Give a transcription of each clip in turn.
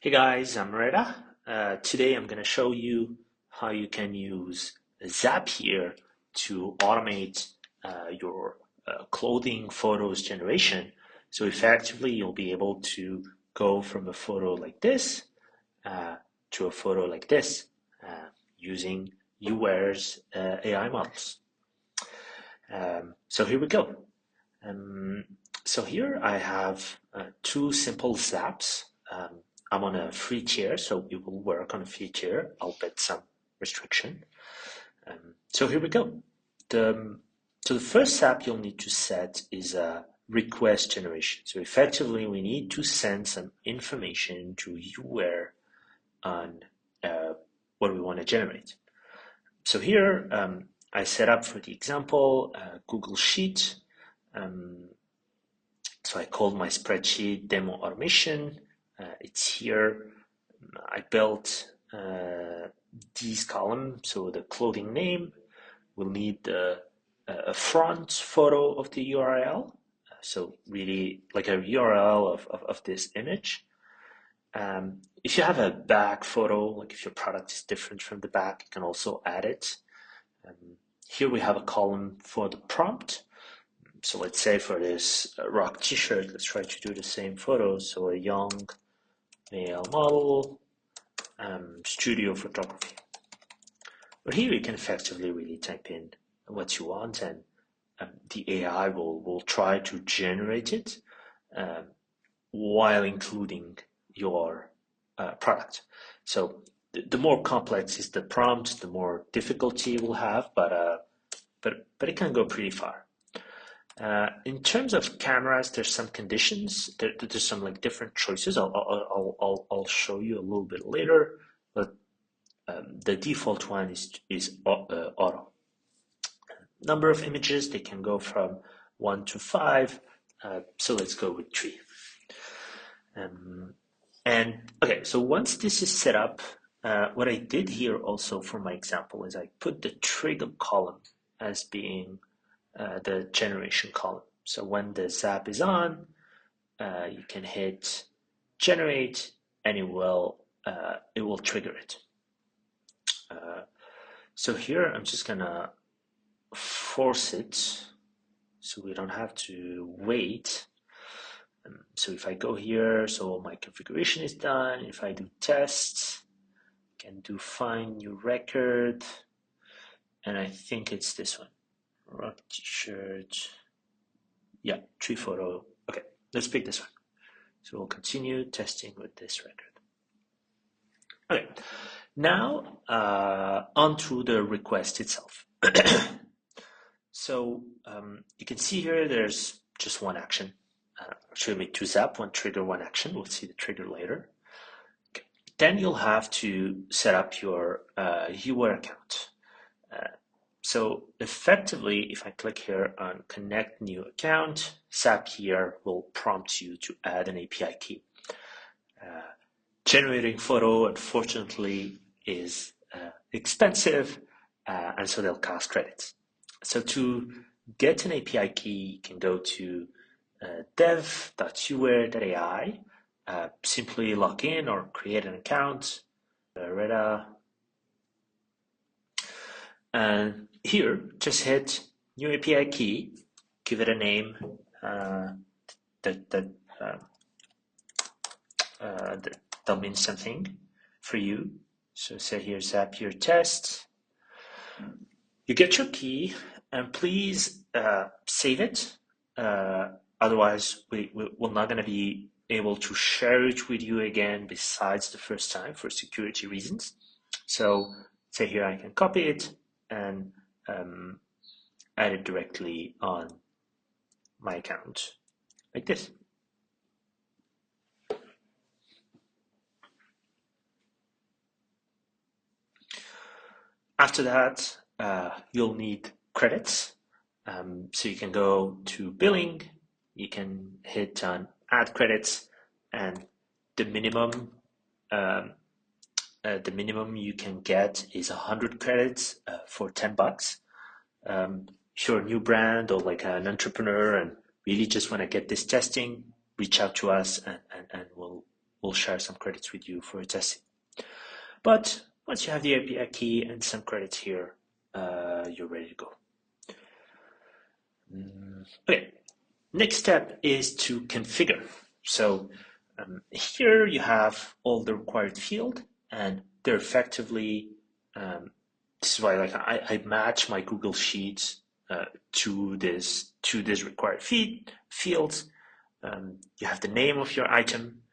Hey guys, I'm Reda. Today I'm going to show you how you can use Zapier to automate your clothing photos generation. So effectively, you'll be able to go from a photo like this to a photo like this using UWear's AI models. So here we go. Um, so here I have two simple zaps. I'm on a free tier, so it will work on a free tier, albeit some restriction. So here we go. So the first zap you'll need to set is a request generation. So effectively, we need to send some information to UWear on what we want to generate. So here I set up for the example Google Sheet. So I called my spreadsheet demo automation. It's here. I built these columns. So the clothing name will need a front photo of the URL. So really like a URL of this image. If you have a back photo, like if your product is different from the back, you can also add it. Here we have a column for the prompt. So let's say for this rock t-shirt, let's try to do the same photo. So a young male model, studio photography. But here you can effectively really type in what you want, and the AI will try to generate it while including your product. So the more complex is the prompt, the more difficulty it will have, but it can go pretty far. In terms of cameras, there's some conditions. There's some like different choices. I'll show you a little bit later, but the default one is auto. Number of images, they can go from 1 to 5. So let's go with 3. And okay, so once this is set up, what I did here also for my example is I put the trigger column as being the generation column. So when the zap is on, you can hit generate, and it will trigger it. So here I'm just gonna force it, so we don't have to wait. So if I go here, so my configuration is done. If I do tests, I can do find new record, and I think it's this one. Rock t-shirt. Yeah, 3 photo. Okay, let's pick this one. So we'll continue testing with this record. Okay, now onto the request itself. So you can see here there's just one action. Actually, make 2 zap, 1 trigger, 1 action. We'll see the trigger later. Okay. Then you'll have to set up your UWear account. So effectively, if I click here on connect new account, Zapier will prompt you to add an API key. Generating photo, unfortunately, is expensive, and so they'll cost credits. So to get an API key, you can go to dev.uwear.ai, simply log in or create an account, and here, just hit new API key, give it a name that means something for you. So say here Zapier test. You get your key, and please save it. Otherwise, we're not going to be able to share it with you again besides the first time for security reasons. So say here I can copy it and add it directly on my account like this. After that, you'll need credits. So you can go to billing, you can hit on add credits, and the minimum you can get is 100 credits for $10. If you're a new brand or like an entrepreneur and really just want to get this testing, reach out to us and we'll will share some credits with you for testing. But once you have the API key and some credits here, you're ready to go. Okay, next step is to configure. So here you have all the required field, and they're effectively, this is why like I match my Google Sheets to this required fields. You have the name of your item.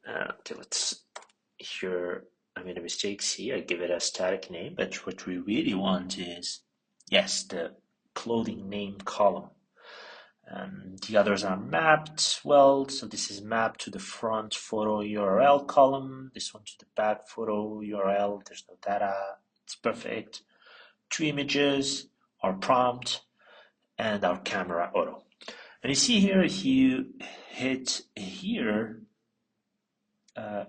Okay, let's here. I made a mistake. See, I give it a static name, but what we really want is, yes, the clothing name column. The others are mapped well, so this is mapped to the front photo URL column, this one to the back photo URL, there's no data, it's perfect. 2 images, our prompt, and our camera auto. And you see here, if you hit here,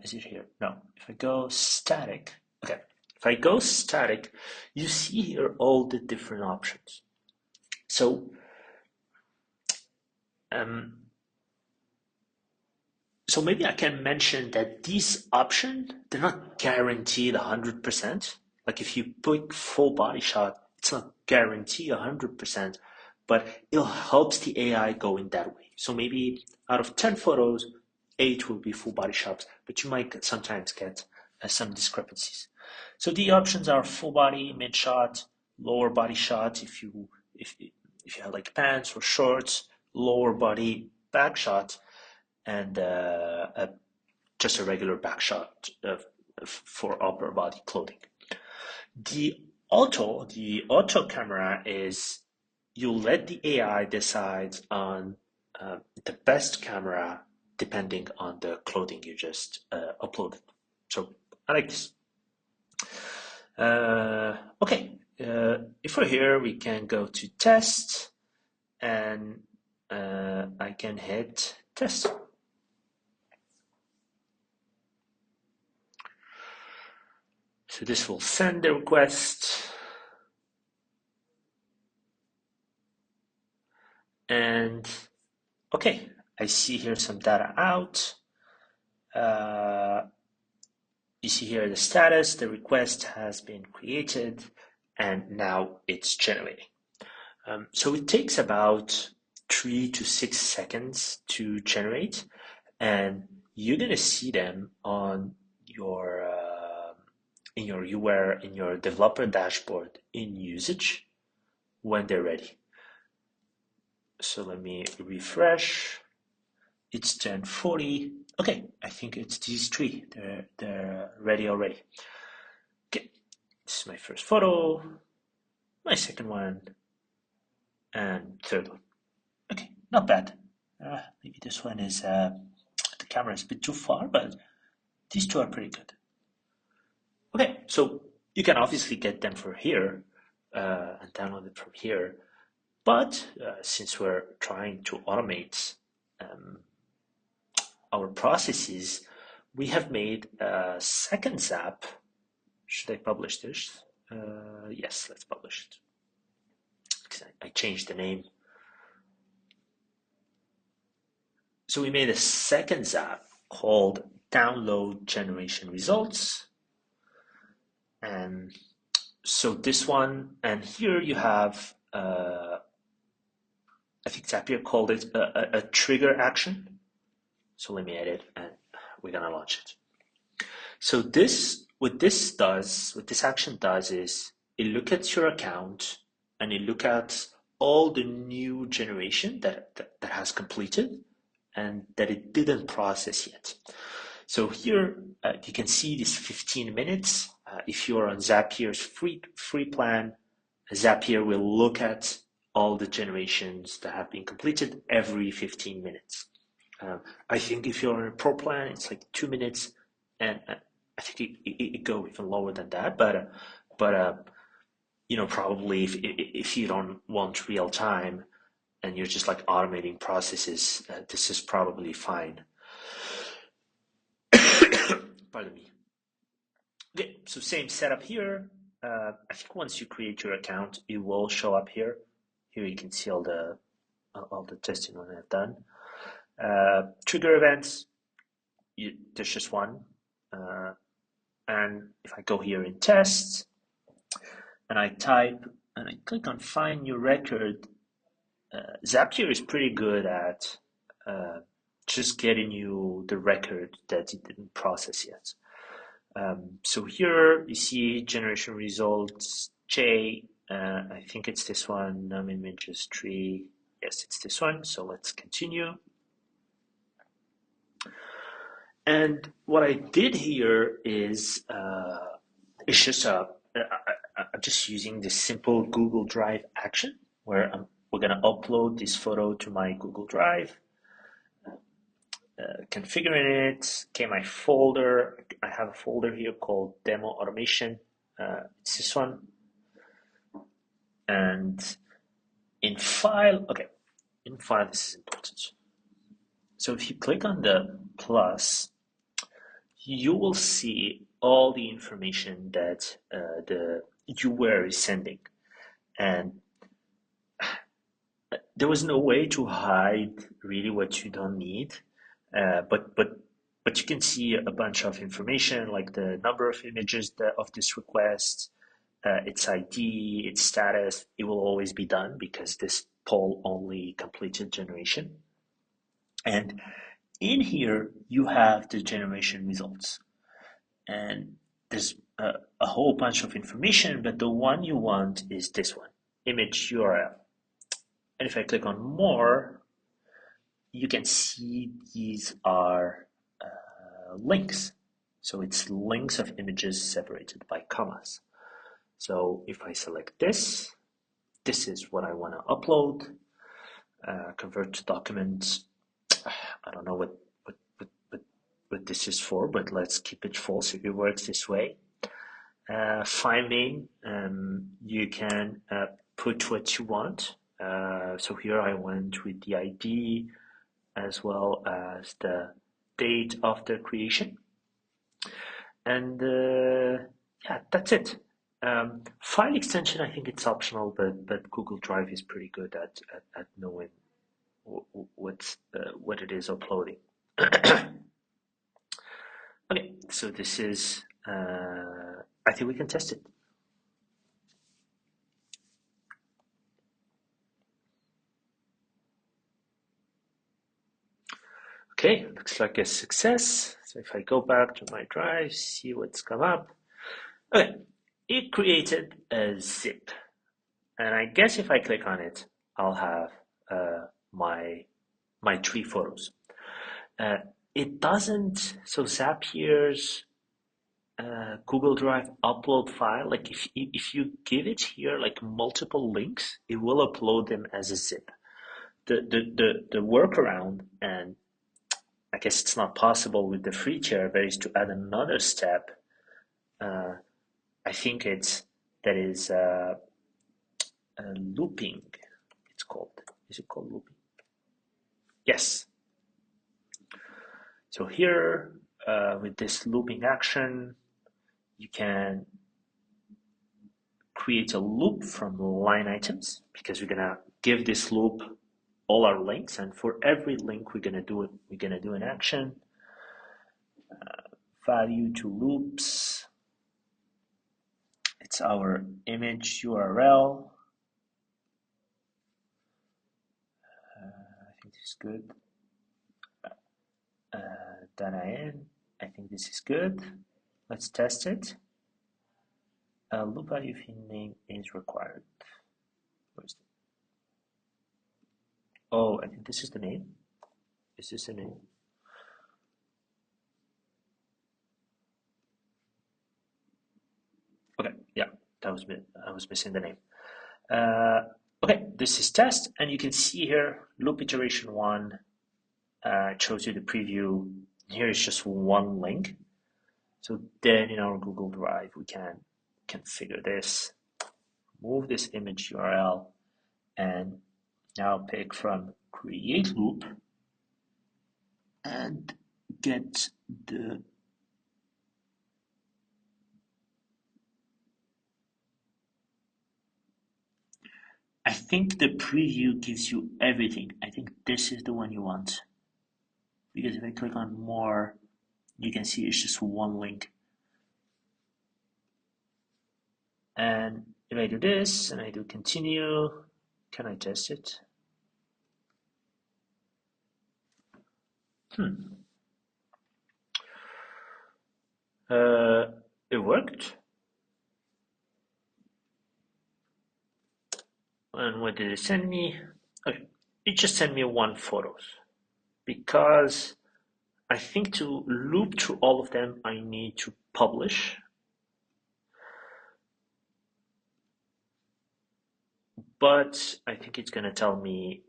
is it here? No, if I go static, okay. If I go static, you see here all the different options. So, so maybe I can mention that these options, they're not guaranteed 100%. Like if you pick full body shot, it's not guaranteed 100%, but it helps the AI go in that way. So maybe out of 10 photos, 8 will be full body shots, but you might sometimes get some discrepancies. So the options are full body, mid shot, lower body shot if you have like pants or shorts, lower body, back shot, and just a regular back shot for upper body clothing. The auto camera is you let the AI decide on the best camera depending on the clothing you just uploaded. So I like this. Okay, if we're here, we can go to test, and I can hit test. So this will send the request. And okay, I see here some data out. You see here the status, the request has been created, and now it's generating. So it takes about 3 to 6 seconds to generate, and you're gonna see them on your in your developer dashboard in usage when they're ready. So let me refresh. It's 10:40. Okay, I think it's these 3. They're ready already. Okay, this is my first photo, my second one, and third one. Okay, not bad. Maybe this one is the camera is a bit too far, but these 2 are pretty good. Okay, so you can obviously get them from here and download it from here. But since we're trying to automate our processes, we have made a second Zap. Should I publish this? Yes, let's publish it. I changed the name. So we made a second Zap called Download Generation Results. And so this one, and here you have, I think Zapier called it a trigger action. So let me edit and we're gonna launch it. So what this action does is it looks at your account and it looks at all the new generation that has completed and that it didn't process yet. So here you can see this 15 minutes. If you're on Zapier's free plan, Zapier will look at all the generations that have been completed every 15 minutes. I think if you're on a pro plan, it's like 2 minutes, and I think it go even lower than that. But you know, probably if you don't want real time and you're just like automating processes, this is probably fine. Pardon me. Okay, so same setup here. I think once you create your account, it will show up here. Here you can see all the testing that I've done. Trigger events. there's just one. And if I go here in tests and I type and I click on find new record, Zapier is pretty good at just getting you the record that it didn't process yet. So here you see generation results J. I think it's this one, num images tree. Yes, it's this one. So let's continue. And what I did here is it's just I'm just using this simple Google Drive action where we're gonna upload this photo to my Google Drive. Configuring it. Okay, my folder. I have a folder here called demo automation. It's this one. And in file, okay, in file, this is important. So if you click on the plus, you will see all the information that the UWare is sending. And there was no way to hide really what you don't need. But you can see a bunch of information like the number of images of this request, its ID, its status. It will always be done because this poll only completed generation. And in here, you have the generation results. And there's a whole bunch of information, but the one you want is this one, image URL. And if I click on more, you can see these are links. So it's links of images separated by commas. So if I select this, this is what I want to upload, convert to document. I don't know what this is for, but let's keep it false if it works this way. File name, you can put what you want. So here I went with the ID as well as the date of the creation. And yeah, that's it. File extension, I think it's optional, but Google Drive is pretty good at knowing what it is uploading. Okay, so this is, I think we can test it. Okay, looks like a success. So if I go back to my drive, see what's come up. Okay, it created a zip. And I guess if I click on it, I'll have my three photos. It doesn't, so Zapier's Google Drive upload file, like if you give it here like multiple links, it will upload them as a zip. The workaround, and I guess it's not possible with the free tier, but is to add another step. I think that is looping. It's called. Is it called looping? Yes. So here, with this looping action, you can create a loop from line items because we're gonna give this loop all our links, and for every link we're gonna do an action. Value to loops. It's our image URL. I think this is good. Data in. I think this is good. Let's test it. Loop value name is required. Where's the... Oh, I think this is the name. Is this the name? Okay, yeah, I was missing the name. Okay, this is test, and you can see here loop iteration 1 shows you the preview. Here is just one link. So then in our Google Drive, we can configure this, move this image URL, and now pick from create loop and get the I think the preview gives you everything. I think this is the one you want. Because if I click on more, You can see it's just one link. And if I do this and I do continue, can I test it? It worked. And what did it send me? Okay, it just sent me one photos because I think to loop through all of them, I need to publish. But I think it's going to tell me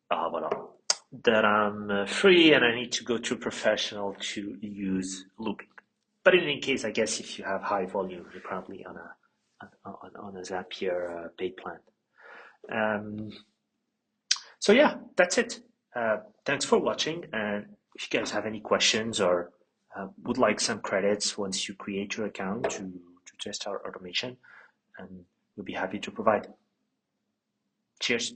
that I'm free and I need to go to professional to use looping. But in any case, I guess if you have high volume, you're probably on a Zapier paid plan. So yeah, that's it. Thanks for watching. And if you guys have any questions or would like some credits once you create your account to test our automation, we'll be happy to provide. Cheers.